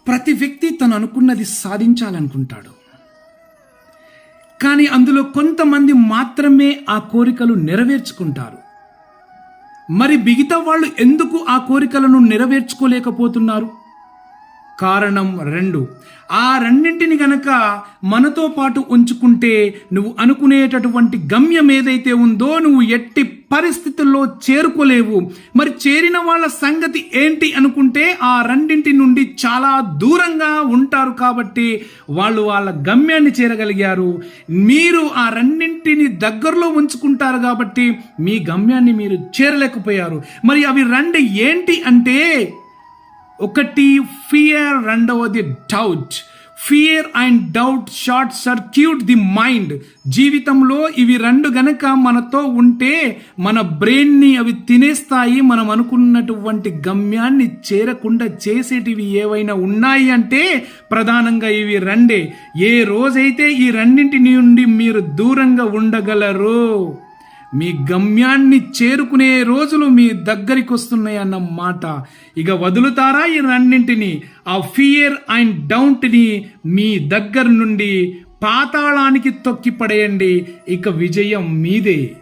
ప్రతి వ్యక్తి తను అనుకున్నది సాధించాలనుకుంటాడు. కానీ అందులో కొంతమంది మాత్రమే ఆ కోరికలు నెరవేర్చుకుంటారు. మరి మిగతా వాళ్ళు ఎందుకు ఆ కోరికలను నెరవేర్చుకోలేకపోతున్నారు? కారణం 2. ఆ రెండింటిని గనక మనతో పాటు ఉంచుకుంటే నువ్వు అనుకునేటటువంటి గమ్యం ఏదైతే ఉందో నువ్వు ఎట్టి పరిస్థితుల్లో చేరుకోలేవు. మరి చేరిన వాళ్ళ సంగతి ఏంటి అనుకుంటే ఆ రెండింటి నుండి చాలా దూరంగా ఉంటారు కాబట్టి వాళ్ళు వాళ్ళ గమ్యాన్ని చేరగలిగారు. మీరు ఆ రెండింటిని దగ్గరలో ఉంచుకుంటారు కాబట్టి మీ గమ్యాన్ని మీరు చేరలేకపోయారు. మరి అవి రెండు ఏంటి అంటే, ఒకటి ఫియర్, రెండవది doubt. Fear and doubt short circuit the mind. జీవితంలో ఇవి రెండు గనక మనతో ఉంటే మన బ్రెయిన్ని అవి తినేస్తాయి. మనం అనుకున్నటువంటి గమ్యాన్ని చేరకుండా చేసేటివి ఏవైనా ఉన్నాయి అంటే ప్రధానంగా ఇవి రెండే. ఏ రోజైతే ఈ రెండింటి నుండి మీరు దూరంగా ఉండగలరో మీ గమ్యాన్ని చేరుకునే రోజులు మీ దగ్గరికి వస్తున్నాయి అన్నమాట. ఇక వదులుతారా ఈ రెండింటిని? ఆ ఫియర్ అండ్ డౌట్ని మీ దగ్గర నుండి పాతాళానికి తొక్కి పడేయండి. ఇక విజయం మీదే.